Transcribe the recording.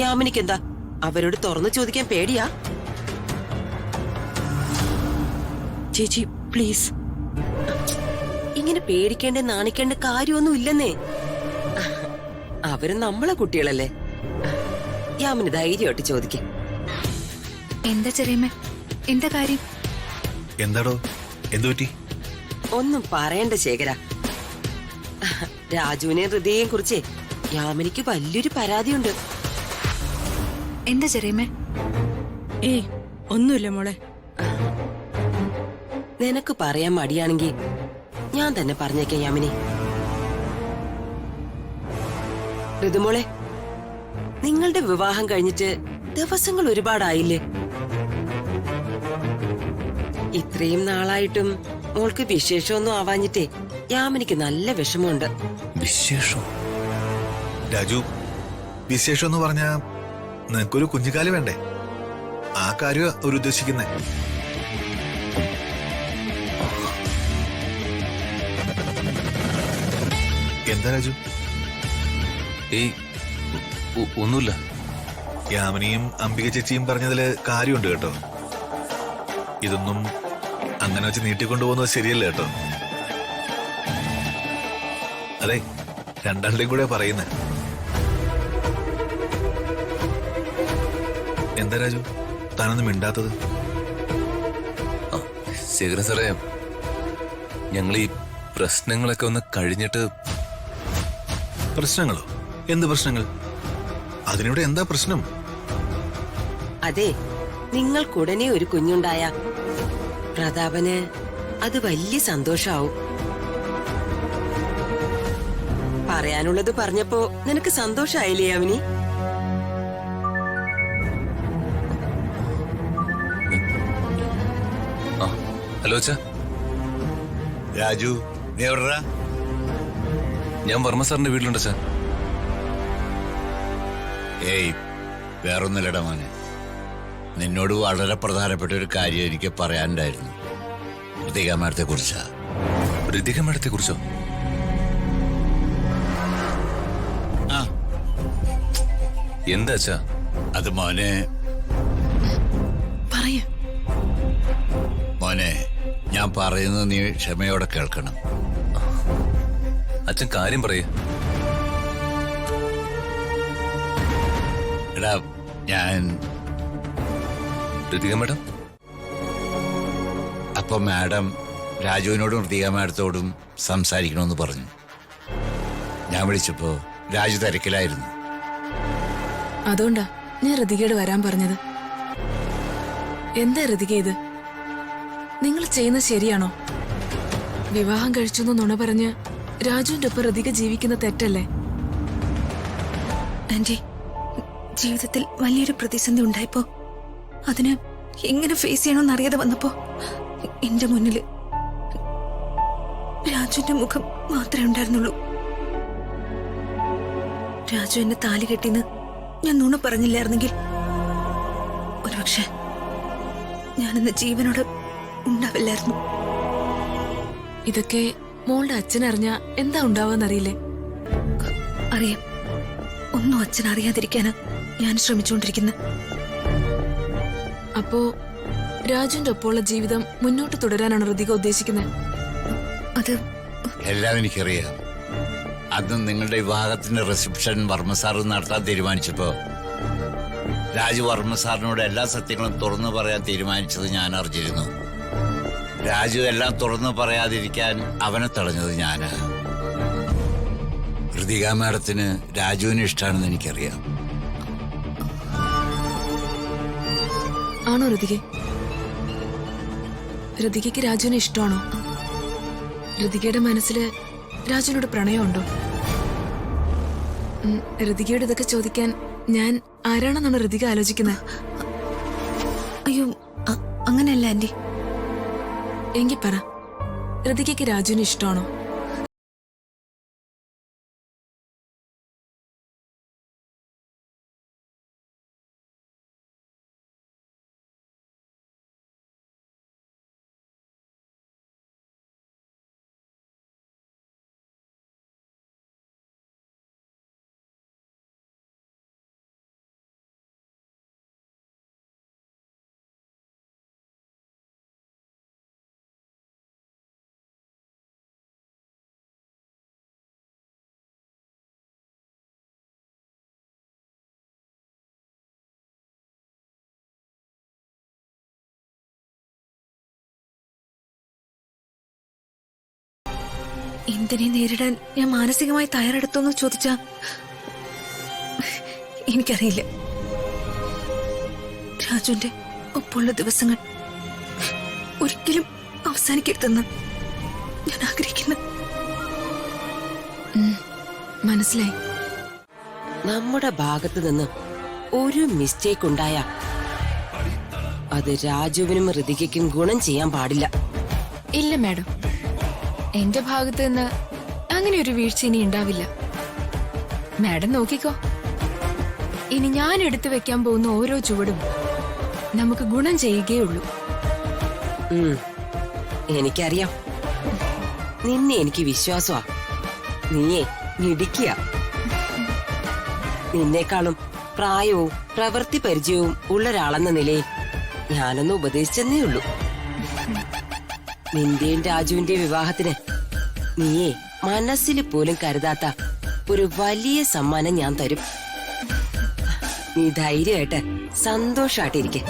യാമിനിക്കെന്താ അവരോട് തുറന്നു ചോദിക്കാൻ പേടിയാ? ചേച്ചി പ്ലീസ്. ഇങ്ങനെ പേടിക്കേണ്ട നാണിക്കേണ്ട കാര്യമൊന്നും ഇല്ലെന്നേ. അവര് നമ്മളെ കുട്ടികളല്ലേ. യാമിന് ധൈര്യമായിട്ട് ചോദിക്കും. എന്താ ചെറിയമ്മ, എന്താ കാര്യം? എന്താടോ, എന്തു പറ്റി? ഒന്നും പറയണ്ട ശേഖര. രാജുവിനെ ഹൃദയം കുറിച്ചേ യാമിനിക്ക് വലിയൊരു പരാതിയുണ്ട്. എന്താ ചെറിയമ്മ? ഏയ് ഒന്നുമില്ല മോളെ. നിനക്ക് പറയാൻ മടിയാണെങ്കി ഞാൻ തന്നെ പറഞ്ഞേക്കാം യാമിനി. ഋതുമോളെ, നിങ്ങളുടെ വിവാഹം കഴിഞ്ഞിട്ട് ദിവസങ്ങൾ ഒരുപാടായില്ലേ? ഇത്രയും നാളായിട്ടും മോൾക്ക് വിശേഷമൊന്നും ആവാഞ്ഞിട്ടേ യാമിനിക്ക് നല്ല വിഷമമുണ്ട്. വിശേഷം? രാജു, വിശേഷം എന്ന് പറഞ്ഞാ നിനക്കൊരു കുഞ്ഞുകാലി വേണ്ടേ? ആ കാര്യം ഒരു ഉദ്ദേശിക്കുന്നേ. എന്താ രാജു? ഏയ് ഒന്നുമില്ല. യാമിനിയും അംബിക ചേച്ചിയും പറഞ്ഞതില് കാര്യമുണ്ട് കേട്ടോ. ഇതൊന്നും അങ്ങനെ വെച്ച് നീട്ടിക്കൊണ്ടുപോകുന്നത് ശരിയല്ല കേട്ടോ. അതെ, രണ്ടാളുടെയും കൂടെ പറയുന്നേ. എന്താ രാജു താനൊന്നും മിണ്ടാത്തത്? ശേഖരൻ സാറേ, ഞങ്ങൾ ഈ പ്രശ്നങ്ങളൊക്കെ ഒന്ന് കഴിഞ്ഞിട്ട്. പ്രശ്നങ്ങളോ? എന്ത് പ്രശ്നങ്ങൾ? അതിനിവിടെ എന്താ പ്രശ്നം? അതെ, നിങ്ങൾക്കുടനെ ഒരു കുഞ്ഞുണ്ടായ പ്രതാപന് അത് വലിയ സന്തോഷാവും. പറയാനുള്ളത് പറഞ്ഞപ്പോ നിനക്ക് സന്തോഷായില്ലേ യാമിനി? ഹലോ അച്ഛാ. രാജു, നീ എവിടെടാ? ഞാൻ വർമ്മ സാറിന്റെ വീട്ടിലുണ്ട് അച്ഛാ. ഏയ് വേറൊന്നുമില്ലടാ മോനെ, നിന്നോട് വളരെ പ്രധാനപ്പെട്ട ഒരു കാര്യം എനിക്ക് പറയാനുണ്ടായിരുന്നു. ഋതിക മാഡത്തെ കുറിച്ചാ. ഋതിക മാഡത്തെ കുറിച്ചോ? ആ, എന്താ അച്ഛാ? അത് മോനെ പറയ മോനെ ഞാൻ പറയുന്നത് നീ ക്ഷമയോടെ കേൾക്കണം. അച്ഛൻ കാര്യം പറയേ. എടാ, ഞാൻ ഋതിക മാഡം. അപ്പൊ മാഡം രാജുവിനോടും ഋതിക മാഡത്തോടും സംസാരിക്കണമെന്ന് പറഞ്ഞു. ഞാൻ വിളിച്ചപ്പോ രാജു തിരക്കിലായിരുന്നു. അതുകൊണ്ടാ ഞാൻ ഋതികയോട് വരാൻ പറഞ്ഞത്. എന്താ ഋതിക ഇത്? നിങ്ങൾ ചെയ്യുന്നത് ശരിയാണോ? വിവാഹം കഴിച്ചെന്ന് നുണ പറഞ്ഞ് രാജുവിന്റെ ഒപ്പം ഋതിക ജീവിക്കുന്ന തെറ്റല്ലേ? ആന്റി, ജീവിതത്തിൽ വലിയൊരു പ്രതിസന്ധി ഉണ്ടായപ്പോ അതിന് എങ്ങനെ ഫേസ് ചെയ്യണമെന്ന് അറിയാതെ വന്നപ്പോ എന്റെ മുന്നില് രാജുവിന്റെ മുഖം മാത്രമേ ഉണ്ടായിരുന്നുള്ളൂ. രാജു എന്നെ താലി കെട്ടിന്ന് ഞാൻ നുണ പറഞ്ഞില്ലായിരുന്നെങ്കിൽ ഒരുപക്ഷെ ഞാനിന്ന് ജീവനോട് ഉണ്ടാവില്ലായിരുന്നു. ഇതൊക്കെ മോളുടെ അച്ഛനറിഞ്ഞ എന്താ ഉണ്ടാവുമെന്നറിയില്ലേ? അറിയാം. ഒന്നും അച്ഛൻ അറിയാതിരിക്കാനാ ഞാൻ ശ്രമിച്ചുകൊണ്ടിരിക്കുന്നത്. അപ്പോ രാജുവിന്റെ ഒപ്പമുള്ള ജീവിതം മുന്നോട്ട് തുടരാനാണ് ഋതിക ഉദ്ദേശിക്കുന്നത്? അത് എല്ലാം എനിക്കറിയാം. അന്ന് നിങ്ങളുടെ വിവാഹത്തിന്റെ റിസപ്ഷൻ വർമ്മ സാർ നടത്താൻ തീരുമാനിച്ചപ്പോ രാജു വർമ്മ സാറിനോട് എല്ലാ സത്യങ്ങളും തുറന്നു പറയാൻ തീരുമാനിച്ചത് ഞാൻ അറിഞ്ഞിരുന്നു. രാജു എല്ലാം തുറന്നു പറയാതിരിക്കാൻ അവനെ തടഞ്ഞത് ഞാനാ. ഋതിക മാഡത്തിന് രാജുവിന് ഇഷ്ടമാണെന്ന് എനിക്കറിയാം. ആണോ ഋതിക? ഋതികയ്ക്ക് രാജുവിനെ ഇഷ്ടമാണോ? ഋതികയുടെ മനസ്സില് രാജുവിനോട് പ്രണയമുണ്ടോ? ഋതികയോട് ഇതൊക്കെ ചോദിക്കാൻ ഞാൻ ആരാണെന്നാണ് ഋതിക ആലോചിക്കുന്നത്? അയ്യോ, അങ്ങനെയല്ല ആന്റി. എങ്കിൽ പറ, ഋതികയ്ക്ക് രാജുവിനെ ഇഷ്ടമാണോ? എന്തിനെ നേരിടാൻ ഞാൻ മാനസികമായി തയ്യാറെടുത്തോന്ന് ചോദിച്ചാ എനിക്കറിയില്ല. രാജുവിന്റെ ഒപ്പമുള്ള ദിവസങ്ങൾ ഒരിക്കലും അവസാനിക്കരുതെന്ന് ഞാൻ ആഗ്രഹിക്കുന്നു. മനസ്സിലായി. നമ്മുടെ ഭാഗത്ത് നിന്ന് ഒരു മിസ്റ്റേക്ക് ഉണ്ടായ അത് രാജുവിനും ഋതികയ്ക്കും ഗുണം ചെയ്യാൻ പാടില്ല. ഇല്ല മാഡം, എന്റെ ഭാഗത്ത് നിന്ന് അങ്ങനെ ഒരു വീഴ്ച ഇനി ഉണ്ടാവില്ല. മാഡം നോക്കിക്കോ, ഇനി ഞാൻ എടുത്തു വെക്കാൻ പോകുന്ന ഓരോ ചുവടും നമുക്ക് ഗുണം ചെയ്യുകയുള്ളൂ. എനിക്കറിയാം, നിന്നെ എനിക്ക് വിശ്വാസമാ. നീയേ മിടിക്കുക. നിന്നേക്കാളും പ്രായവും പ്രവൃത്തി പരിചയവും ഉള്ള ഒരാളെന്ന നിലയിൽ ഞാനൊന്ന് ഉപദേശിച്ചെന്നേ ഉള്ളൂ. നിന്റെയും രാജുവിന്റെ വിവാഹത്തിന് നീയേ മനസ്സിൽ പോലും കരുതാത്ത ഒരു വലിയ സമ്മാനം ഞാൻ തരും. നീ ധൈര്യമായിട്ട് സന്തോഷായിട്ടിരിക്കെ.